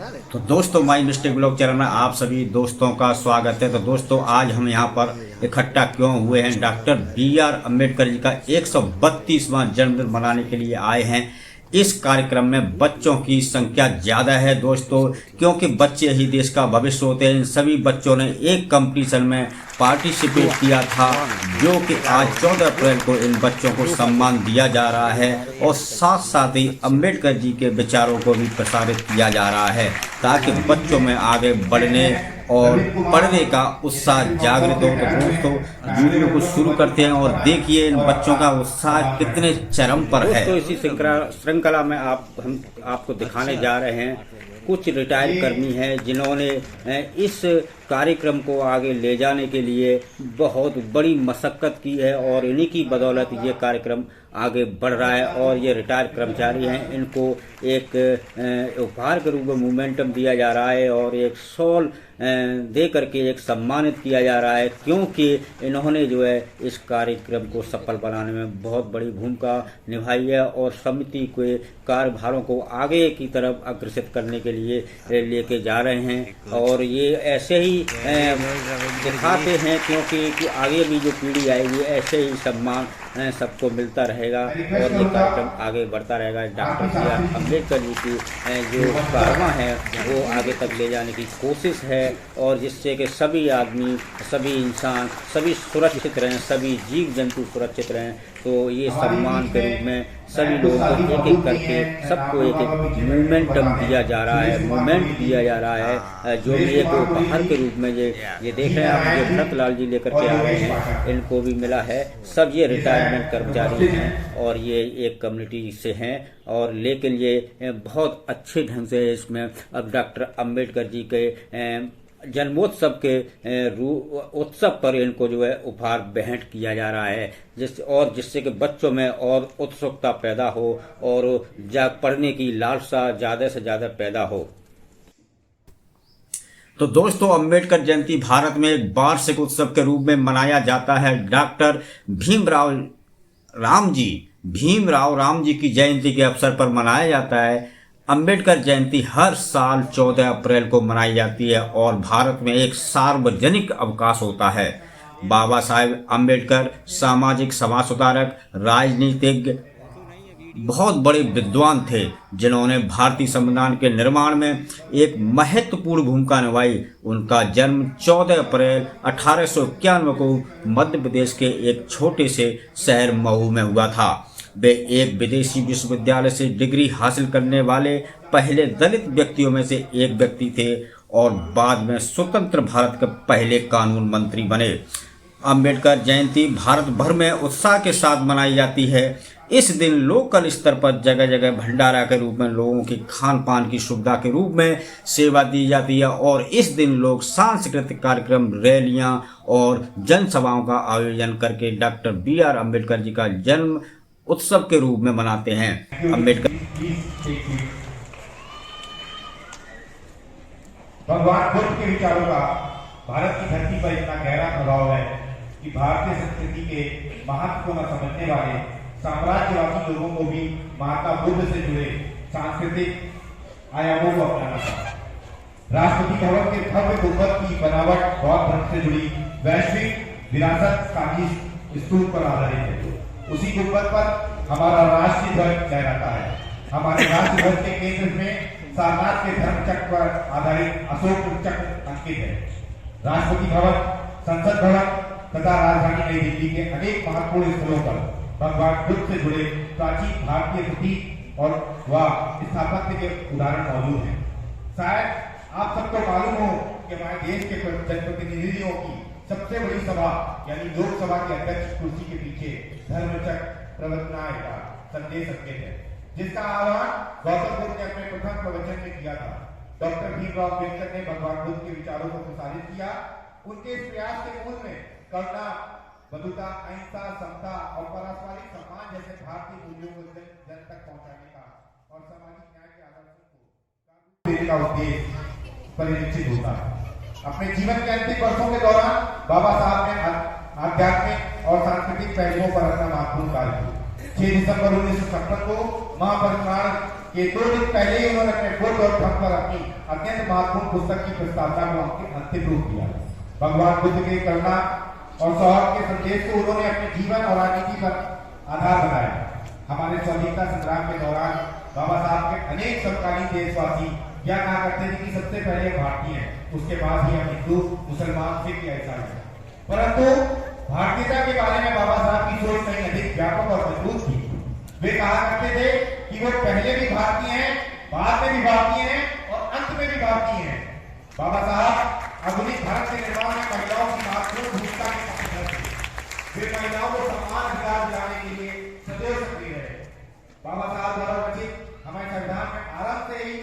तो दोस्तों my mistake blog channel में आप सभी दोस्तों का स्वागत है। तो दोस्तों आज हम यहाँ पर इकट्ठा क्यों हुए हैं, डॉक्टर बी.आर. अम्बेडकर जी का 132वां जन्मदिन मनाने के लिए आए हैं। इस कार्यक्रम में बच्चों की संख्या ज़्यादा है दोस्तों, क्योंकि बच्चे ही देश का भविष्य होते हैं। इन सभी बच्चों ने एक कंपटीशन में पार्टिसिपेट किया था, जो कि आज 14 अप्रैल को इन बच्चों को सम्मान दिया जा रहा है और साथ साथ ही अम्बेडकर जी के विचारों को भी प्रसारित किया जा रहा है, ताकि बच्चों में आगे बढ़ने और पढ़ने का उत्साह जागृत हो। तो दोस्तों वीडियो को शुरू करते हैं और देखिए इन बच्चों का उत्साह कितने चरम पर है। तो इसी श्रृंखला में हम आपको दिखाने जा रहे हैं कुछ रिटायर्ड कर्मी हैं जिन्होंने इस कार्यक्रम को आगे ले जाने के लिए बहुत बड़ी मशक्कत की है और इन्हीं की बदौलत ये कार्यक्रम आगे बढ़ रहा है। और ये रिटायर्ड कर्मचारी हैं, इनको एक उपहार के रूप में मोमेंटम दिया जा रहा है और एक शॉल दे करके एक सम्मानित किया जा रहा है, क्योंकि इन्होंने जो है इस कार्यक्रम को सफल बनाने में बहुत बड़ी भूमिका निभाई है और समिति के कार्यभारों को आगे की तरफ अग्रसित करने के लिए लेके जा रहे हैं। और ये ऐसे ही दिखाते हैं क्योंकि आगे भी जो पीढ़ी आएगी ऐसे ही सम्मान सबको मिलता रहेगा और ये कार्यक्रम आगे बढ़ता रहेगा। Doctor B R. अम्बेडकर जी की जो कारवां है वो आगे तक ले जाने की कोशिश है और जिससे कि सभी आदमी, सभी इंसान, सभी सुरक्षित रहें, सभी जीव जंतु सुरक्षित रहें। तो ये सम्मान के रूप में सभी लोगों को एक एक करके सबको एक एक मूवमेंटम दिया जा रहा है, मूवमेंट दिया जा रहा है, जो भी एक उपहार के रूप में ये देख रहे हैं आप, जो भरतलाल जी लेकर के आ रहे हैं, इनको भी मिला है। सब ये रिटायरमेंट कर्मचारी हैं और ये एक कम्युनिटी से हैं और लेकिन ये बहुत अच्छे ढंग से इसमें अब डॉक्टर अम्बेडकर जी के जन्मोत्सव के उत्सव पर इनको जो है उपहार भेंट किया जा रहा है, जिससे कि बच्चों में और उत्सुकता पैदा हो और पढ़ने की लालसा ज़्यादा से ज़्यादा पैदा हो। तो दोस्तों अम्बेडकर जयंती भारत में एक वार्षिक उत्सव के रूप में मनाया जाता है। डॉक्टर भीमराव राम जी की जयंती के अवसर पर मनाया जाता है। अम्बेडकर जयंती हर साल 14 अप्रैल को मनाई जाती है और भारत में एक सार्वजनिक अवकाश होता है। बाबा साहेब अम्बेडकर सामाजिक समाज सुधारक, राजनीतिज्ञ, बहुत बड़े विद्वान थे, जिन्होंने भारतीय संविधान के निर्माण में एक महत्वपूर्ण भूमिका निभाई। उनका जन्म 14 अप्रैल 1891 को मध्य प्रदेश के एक छोटे से शहर महू में हुआ था। वे एक विदेशी विश्वविद्यालय से डिग्री हासिल करने वाले पहले दलित व्यक्तियों में से एक व्यक्ति थे और बाद में स्वतंत्र भारत के पहले कानून मंत्री बने। अम्बेडकर जयंती भारत भर में उत्साह के साथ मनाई जाती है। इस दिन लोकल स्तर पर जगह जगह भंडारा के रूप में लोगों की खान पान की सुविधा के रूप में सेवा दी जाती है और इस दिन लोग सांस्कृतिक कार्यक्रम, रैलियां और जनसभाओं का आयोजन करके डॉक्टर बी.आर. अम्बेडकर जी का जन्म उत्सव के रूप में मनाते हैं। अम्बेडकर भगवान बुद्ध के विचारों का भारत की धरती पर इतना गहरा प्रभाव है कि भारतीय संस्कृति के महत्व को न समझने वाले साम्राज्यवादी लोगों को भी महात्मा बुद्ध से जुड़े सांस्कृतिक आयामों को अपनाना था। राष्ट्रपति भवन के भव्य गुंबद की बनावट बौद्ध धर्म से जुड़ी वैश्विक विरासत का स्तूप पर आधारित है। उसी गुंबद पर हमारा राष्ट्रीय ध्वज लहराता है। हमारे राष्ट्रीय ध्वज के केंद्र में सारनाथ के धर्म चक्र पर आधारित अशोक चक्र अंकित है। राष्ट्रपति भवन, संसद भवन तथा राजधानी नई दिल्ली के अनेक महत्वपूर्ण स्थलों पर भगवान बुद्ध से जुड़े प्राचीन भारतीय प्रतीक और स्थापत्य के उदाहरण मौजूद हैं। शायद आप सबको मालूम हो कि हमारे देश के जनप्रतिनिधियों की सबसे बड़ी सभा यानी लोकसभा के अध्यक्ष कुर्सी के पीछे धर्मचक्र प्रवर्तनाएं का संदेश अंकित है, जिसका आह्वान गौतम बुद्ध ने अपने प्रथम प्रवचन में किया था। डॉक्टर भीमराव अम्बेडकर ने भगवान बुद्ध के विचारों को प्रसारित किया। उनके इस प्रयास के मूल में करुणा, बंधुता, अहिंसा, समता और पारस्परिक सम्मान जैसे भारतीय मूल्यों को जन तक पहुंचाने का और सामाजिक न्याय के आदर्शों को देने का उद्देश्य परिलक्षित होता है। अपने जीवन के अंतिम वर्षों के दौरान बाबा साहब ने आध्यात्मिक और सांस्कृतिक पहलुओं पर अपना महत्वपूर्ण कार्य किया। 6 दिसंबर 1956 को महापरिनिर्वाण कि 2 दिन पहले ही उन्होंने अपने board.com पर अपनी अत्यंत महत्वपूर्ण पुस्तक की प्रस्तावना को अंतिम रूप दिया। भगवान बुद्ध के करुणा और सौहार्द के संदेश को उन्होंने अपने जीवन और राजनीति पर आधार बनाया। हमारे स्वाधीनता संग्राम के दौरान बाबा साहब के अनेक समकालीन देशवासी क्या कहा करते थे कि सबसे पहले भारतीय हैं, उसके बाद ही हम हिंदू, मुसलमान, सिख या ईसाई हैं। परंतु भारतीयता के बारे में बाबा साहब की सोच कहीं अधिक व्यापक और मजबूत थी। वे कहा करते थे कि वो पहले भी भारतीय हैं, बाद में भी भारतीय हैं और अंत में भी भारतीय हैं। बाबा साहब आधुनिक भारत के निर्माण में महिलाओं की महत्वपूर्ण भूमिका के पक्षधर थे। वे महिलाओं को समान अधिकार दिलाने के लिए सदैव सक्रिय रहे। बाबा साहब द्वारा रचित हमारे संविधान में आरंभ से ही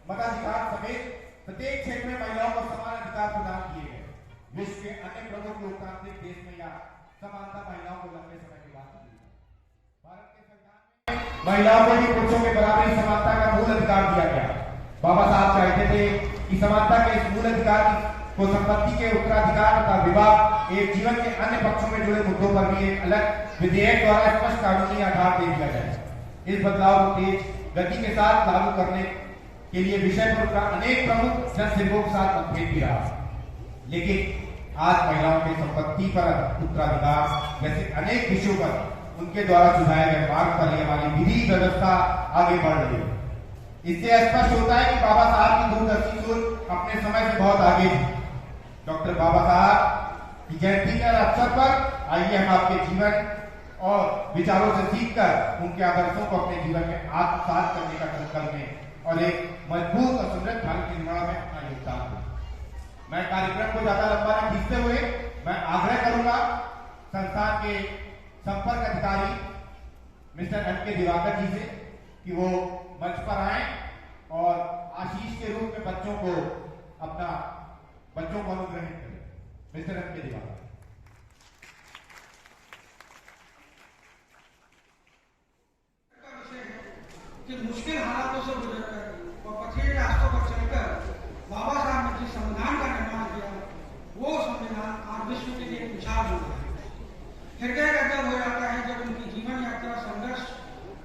मताधिकार समेत प्रत्येक क्षेत्र में महिलाओं को समान अधिकार प्रदान किए गए। विश्व के अन्य प्रमुख लोकतांत्रिक देश में यह समानता महिलाओं को लंबे समय के बाद मिली। भारत के संविधान में महिलाओं को भी पुरुषों के बराबरी समानता का मूल अधिकार दिया गया। बाबा साहब चाहते थे कि समानता के इस मूल अधिकार को संपत्ति के उत्तराधिकार तथा विवाह एक जीवन के अन्य पक्षों में जुड़े मुद्दों पर भी एक अलग विधेयक द्वारा स्पष्ट कानूनी आधार दे दिया जाए। इस बदलाव को तेज गति के साथ लागू करने के लिए विषय पर उनका अनेक प्रमुख जनसेवकों के साथ मतभेद भी रहा। लेकिन आज महिलाओं के संपत्ति पर उत्तराधिकार जैसे अनेक विषयों पर उनके द्वारा सुझाए गए मार्ग पर हमारी विधि व्यवस्था आगे बढ़ रही है। इससे स्पष्ट होता है कि बाबा साहब की दूरदर्शी सोच अपने समय से बहुत आगे थी। डॉक्टर बाबा साहब की जयंती के अवसर पर आइए हम आपके जीवन और विचारों से सीखकर उनके आदर्शों को अपने जीवन में आत्मसात करने का संकल्प लें और एक मजबूत और समृद्ध भारत के निर्माण में अपना योगदान दें। मैं कार्यक्रम को ज्यादा लंबा न खींचते हुए मैं आग्रह करूंगा संस्थान के संपर्क अधिकारी मिस्टर एम के दिवाकर जी से कि वो मंच पर आए और आशीष के रूप में बच्चों को अनुग्रहित करें। मिस्टर एम के दिवाकर। कि मुश्किल हालातों से गुजरकर और कठिन रास्तों पर चलकर बाबा साहब ने जिस संविधान का निर्माण किया वो संविधान आज विश्व के लिए मिसाल बन गया है। हृदय गदगद हो जाता है जब उनकी जीवन यात्रा संघर्ष,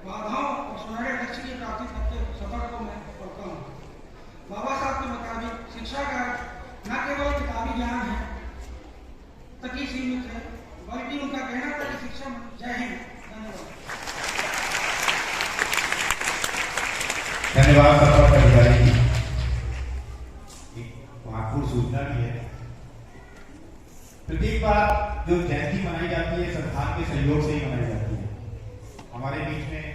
बाधाओं और सुनहरे लक्ष्य की प्राप्ति तक के सफर को मैं पढ़ता हूँ। बाबा साहब के मुताबिक शिक्षा का न केवल किताबी ज्ञान है तक ही सीमित है, बल्कि उनका कहना था कि शिक्षा। जय हिंद। धन्यवाद सफर अधिकारी की। महत्वपूर्ण सूचना भी है। प्रत्येक बार जो जयंती मनाई जाती है संस्थान के सहयोग से ही मनाई जाती है। हमारे बीच में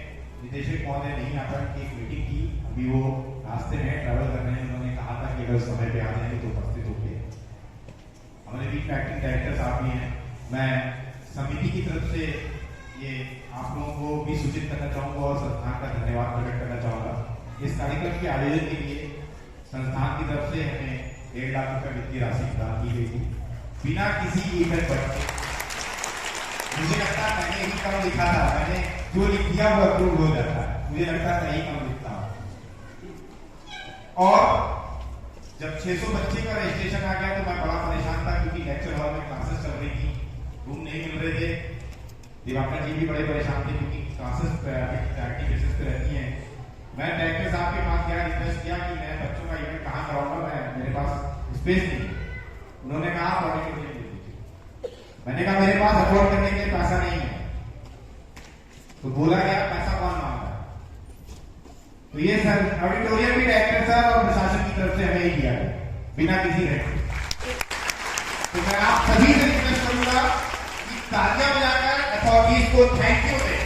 निदेशक महोदय नहीं आ पाए, एक मीटिंग की, अभी वो रास्ते में ट्रैवल कर रहे हैं। उन्होंने कहा था कि अगर समय पे आ जाएंगे तो उपस्थित होंगे। हमारे बीच में एक्टिंग डायरेक्टर साहब भी हैं। मैं समिति की तरफ से ये आप लोगों को भी सूचित करना चाहूंगा और संस्थान का धन्यवाद प्रकट करना चाहूंगा। इस कार्यक्रम के आयोजन के लिए संस्थान की तरफ से हमें 1.5 लाख रुपए वित्तीय राशि प्रदान की गई थी बिना किसी इवेंट पर। मुझे लगता है मैंने ही कम लिखा था, मैंने जो लिख दिया वो अप्रूव हो जाता है। मुझे लगता है सही कम लिखता हूं। और जब 600 बच्चे का रजिस्ट्रेशन आ गया तो मैं बड़ा परेशान था क्योंकि लेक्चर हॉल में क्लासेस चल रही थी, रूम नहीं मिल रहे थे। दिवाकर जी भी बड़े परेशान थे क्योंकि क्लासेस प्रायोरिटी बेसिस पे रहती हैं। मैं डायरेक्टर साहब के पास गया, रिक्वेस्ट किया कि मैं बच्चों का इवेंट कहाँ कराऊंगा, मेरे पास स्पेस नहीं। उन्होंने कहा आप ऑडिटोरियम दे दीजिए। मैंने कहा मेरे पास अफोर्ड करने के लिए पैसा नहीं है। तो बोला गया पैसा कौन मांगा? तो ये सर ऑडिटोरियम भी डायरेक्टर साहब और प्रशासन की तरफ से हमें ही दिया गया बिना किसी रेट। तो मैं आप सभी से रिक्वेस्ट करूंगा कि तालियां बजाकर अथॉरिटीज को थैंक यू दें।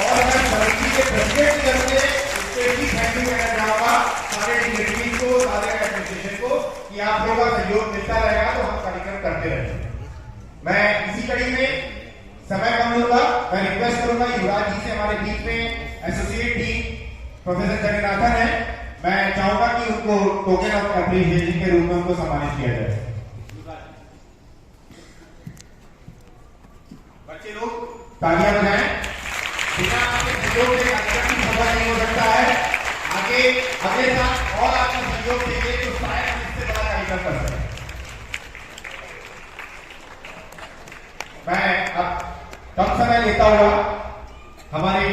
और अगर समिति के प्रेसिडेंट करके उसके भी थैंक यू कहना चाहूंगा सारे डिग्निटरीज को, सारे एडमिनिस्ट्रेशन को कि आप लोगों का सहयोग मिलता रहेगा तो हम कार्यक्रम करते रहेंगे। मैं इसी कड़ी में समय कम लूंगा। मैं रिक्वेस्ट करूंगा युवराज जी से, हमारे बीच में एसोसिएट डीन प्रोफेसर जगन्नाथन है, मैं चाहूंगा कि उनको टोकन ऑफ एप्रिसिएशन के रूप में उनको सम्मानित किया जाए। बच्चे लोग तालियां बजाएं। बिना आपके सहयोग के कार्यक्रम सफल नहीं हो सकता है। आगे अगले साल और आपका सहयोग देंगे तो शायद हम इससे बड़ा कार्यक्रम कर सकते हैं। मैं अब कम समय लेता हुआ हमारे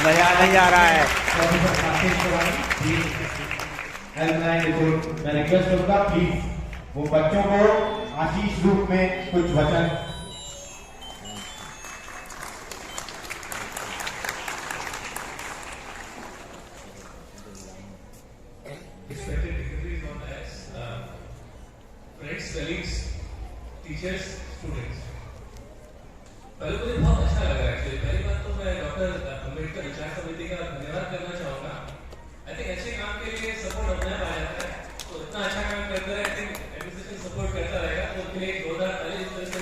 मजा नहीं आ रहा है। मैं रिक्वेस्ट करूंगा प्लीज वो बच्चों को आशीष रूप में कुछ वचन फ्रेंड्स, कलीग्स, टीचर्स, स्टूडेंट्स, पहले मुझे बहुत अच्छा लगा एक्चुअली। पहली बात तो मैं डॉक्टर अम्बेडकर विचार समिति का धन्यवाद करना चाहूँगा। आई थिंक अच्छे काम के लिए सपोर्ट अपने आप आ जाता है, तो इतना अच्छा काम करता है, आई थिंक एडमिनिस्ट्रेशन सपोर्ट करता रहेगा, तो उसके लिए 2048 से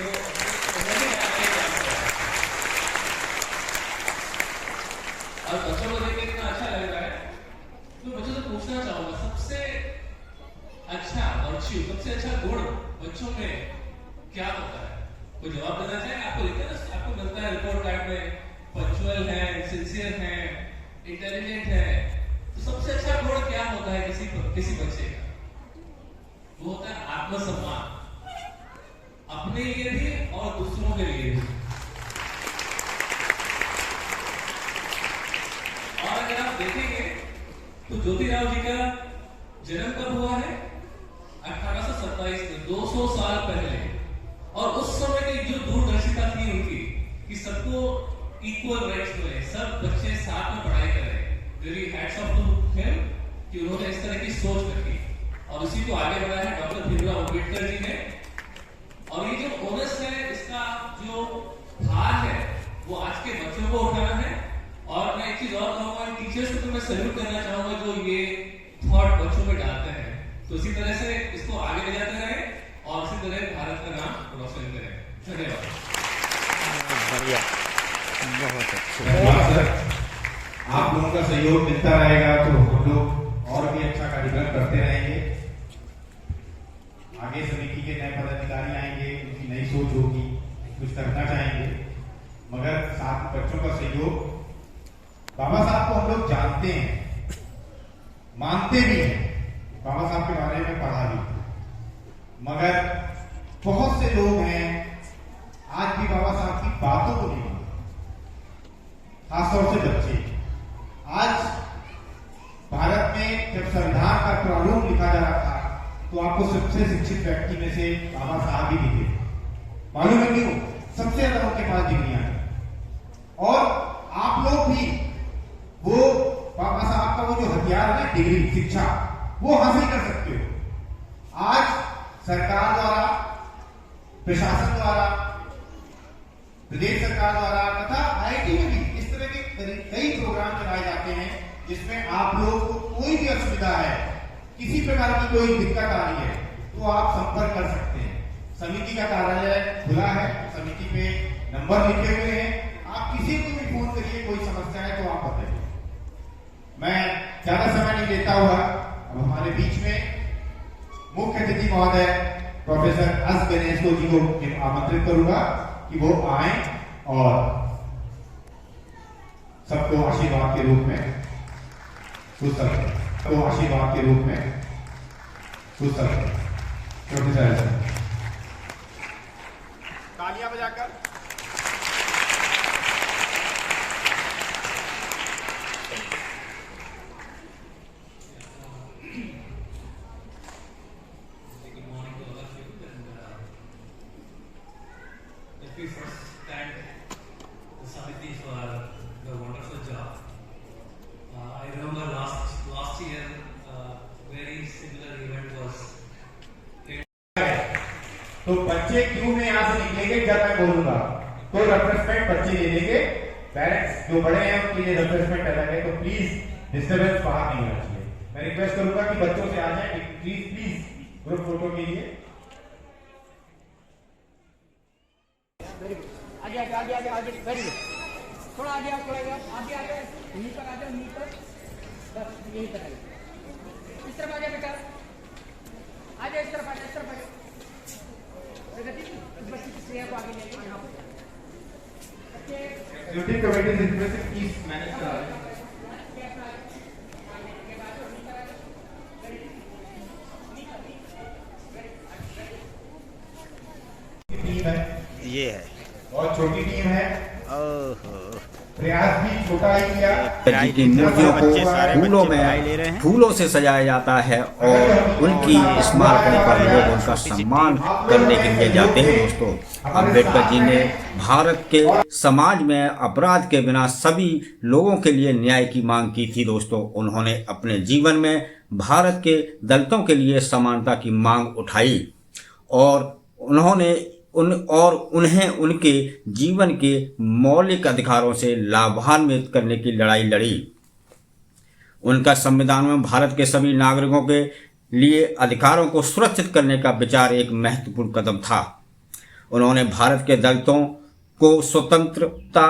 और बच्चों को देख के इतना अच्छा लग रहा है। तो बच्चों से पूछना चाहूँगा, सबसे अच्छा वर्च्यू, सबसे अच्छा गुण बच्चों में क्या होता है? कोई जवाब देना चाहे? आपको लिखते हैं ना, आपको मिलता है रिपोर्ट कार्ड में, पंक्चुअल है, सिंसियर है, इंटेलिजेंट है, तो सबसे अच्छा गुण क्या होता है किसी बच्चे का? वो होता है आत्मसम्मान, अपने लिए भी और दूसरों के लिए भी। और अगर आप देखेंगे तो ज्योतिराव जी का जन्म कब हुआ है? 1827 में, 200 साल पहले। और उस समय की जो दूरदर्शिता थी उनकी कि सबको इक्वल राइट्स मिले, सब बच्चे साथ में पढ़ाई करें, really hats off to him कि उन्होंने इस तरह की सोच रखी और इसी को आगे बढ़ाया है डॉक्टर भीमराव अम्बेडकर जी ने। और ये जो ओनस है, इसका जो भार है वो आज के बच्चों को उठाना है। और मैं एक चीज और कहूंगा, टीचर्स को तो मैं सैल्यूट करना चाहूंगा जो ये थॉट बच्चों में डालते हैं। तो इसी तरह से इसको आगे ले जाते रहे और इसी तरह भारत का नाम रोशन करें। धन्यवाद। बढ़िया, बहुत अच्छा। आप लोगों का सहयोग मिलता रहेगा तो हम लोग और भी अच्छा कार्यक्रम करते रहेंगे। आगे समिति के नए पदाधिकारी आएंगे, उनकी नई सोच होगी, कुछ करना चाहेंगे, मगर साथ में बच्चों का सहयोग। बाबा साहब को हम लोग जानते हैं, मानते भी हैं, बाबा साहब के बारे में पढ़ा भी, मगर बहुत से लोग हैं आज भी बाबा साहब की बातों को नहीं मानते, खासतौर से बच्चे। आज भारत में जब संविधान का प्रारूप लिखा जा रहा था तो आपको सबसे शिक्षित व्यक्ति में से बाबा साहब ही दिखे। मालूम है क्यों? सबसे ज्यादा उनके पास डिग्रियां हैं और आप लोग भी वो बाबा साहब का वो जो हथियार है, डिग्री, शिक्षा, वो हासिल कर सकते हो। आज सरकार द्वारा, प्रशासन द्वारा, प्रदेश सरकार द्वारा तथा आईआईटी में भी इस तरह के कई प्रोग्राम चलाए जाते हैं जिसमें आप लोग को कोई भी असुविधा है, किसी प्रकार की कोई दिक्कत आ रही है तो आप संपर्क कर सकते हैं। समिति का कार्यालय खुला है, समिति पे नंबर लिखे हुए हैं, आप किसी को भी फोन करिए, कोई समस्या है तो आप बताइए। मैं ज्यादा समय नहीं लेता हुआ अब हमारे बीच में मुख्य अतिथि महोदय प्रोफेसर एस गणेशो जी को आमंत्रित करूंगा कि वो आए और सबको आशीर्वाद के रूप में कुछ सबको आशीर्वाद के रूप में कुछ प्रोफेसर तालियां बजाकर we first thank the Samiti for the wonderful job. I remember last year very similar event was. तो बच्चे क्यों में यहाँ से निकलेंगे जब मैं बोलूंगा तो रिफ्रेशमेंट बच्चे ले लेंगे। पेरेंट्स जो बड़े हैं उनके लिए रिफ्रेशमेंट अलग है, तो प्लीज डिस्टर्बेंस बाहर नहीं होना चाहिए। मैं रिक्वेस्ट करूंगा कि बच्चों से आ जाए प्लीज ग्रुप फोटो के लिए। आगे आगे आगे आगे आगे वेरी गुड, थोड़ा आगे आओ, थोड़ा आगे आगे यहीं पर आ जाओ, यहीं पर बस यहीं तक आइए। इस तरफ आ जाए बेटा, आ जाए इस तरफ, आ जाए इस तरफ, आ जाए प्रगति इस बच्ची की श्रेया को आगे ले लो यहाँ पर। ड्यूटी कमेटी से प्लीज मैनेज करा। ये है। बहुत छोटी टीम है, ओहो, प्रयास भी छोटा ही किया। जी की मूर्तियों को फूलों में फूलों से सजाया जाता है और उनकी स्मारकों पर लोग उनका सम्मान करने के लिए जाते हैं। दोस्तों, अम्बेडकर जी ने भारत के समाज में अपराध के बिना सभी लोगों के लिए न्याय की मांग की थी। दोस्तों, उन्होंने अपने जीवन में भारत के दलितों के लिए समानता की मांग उठाई और उन्हें उनके जीवन के मौलिक अधिकारों से लाभान्वित करने की लड़ाई लड़ी। उनका संविधान में भारत के सभी नागरिकों के लिए अधिकारों को सुरक्षित करने का विचार एक महत्वपूर्ण कदम था। उन्होंने भारत के दलितों को स्वतंत्रता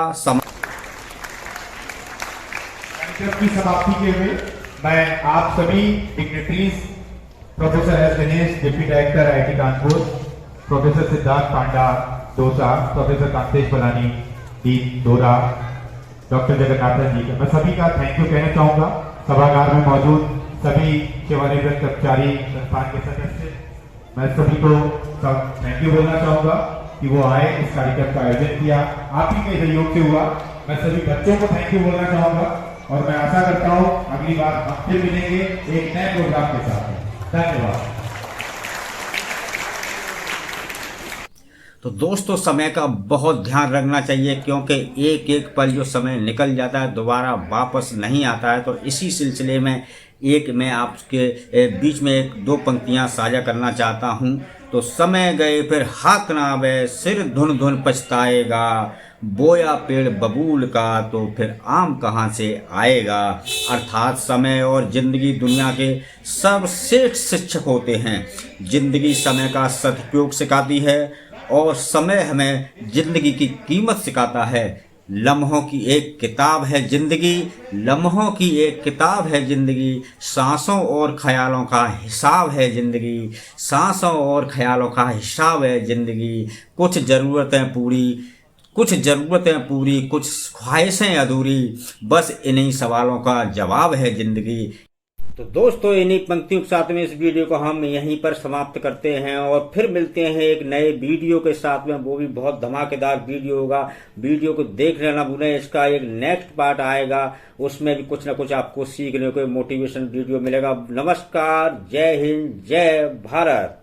की समाप्ति के हुए मैं आप सभी dignitaries, professor S Dinesh, deputy director IIT Kanpur, professor Siddharth Panda DOSA, professor Kantesh Balani dean DORA, doctor Jagannathan ji का मैं सभी का थैंक यू कहना चाहूँगा। सभागार में मौजूद सभी सेवानिवृत्त कर्मचारी, संस्थान के सदस्य, मैं सभी को थैंक यू बोलना चाहूँगा कि वो आए, इस कार्यक्रम का आयोजन किया, आप ही के सहयोग से हुआ। मैं सभी बच्चों को थैंक यू बोलना चाहूँगा और मैं आशा करता हूँ अगली बार हम फिर मिलेंगे एक नए प्रोग्राम के साथ। धन्यवाद। तो दोस्तों, समय का बहुत ध्यान रखना चाहिए क्योंकि एक एक पल जो समय निकल जाता है दोबारा वापस नहीं आता है। तो इसी सिलसिले में मैं आपके बीच में एक दो पंक्तियां साझा करना चाहता हूं। तो समय गए फिर हाथ ना आवे, सिर धुन धुन पछताएगा, बोया पेड़ बबूल का तो फिर आम कहाँ से आएगा। अर्थात समय और जिंदगी दुनिया के सर्वश्रेष्ठ शिक्षक होते हैं। जिंदगी समय का सदुपयोग सिखाती है और समय हमें जिंदगी की कीमत सिखाता है। लम्हों की एक किताब है जिंदगी, लम्हों की एक किताब है जिंदगी, सांसों और ख्यालों का हिसाब है जिंदगी, सांसों और ख्यालों का हिसाब है जिंदगी। कुछ ज़रूरतें पूरी, कुछ ख्वाहिशें अधूरी, बस इन्हीं सवालों का जवाब है जिंदगी। तो दोस्तों, इन्हीं पंक्तियों के साथ में इस वीडियो को हम यहीं पर समाप्त करते हैं और फिर मिलते हैं एक नए वीडियो के साथ में। वो भी बहुत धमाकेदार वीडियो होगा। वीडियो को देखना ना भूलें, इसका एक नेक्स्ट पार्ट आएगा, उसमें भी कुछ ना कुछ आपको सीखने को मोटिवेशन वीडियो मिलेगा। नमस्कार, जय हिंद, जय भारत।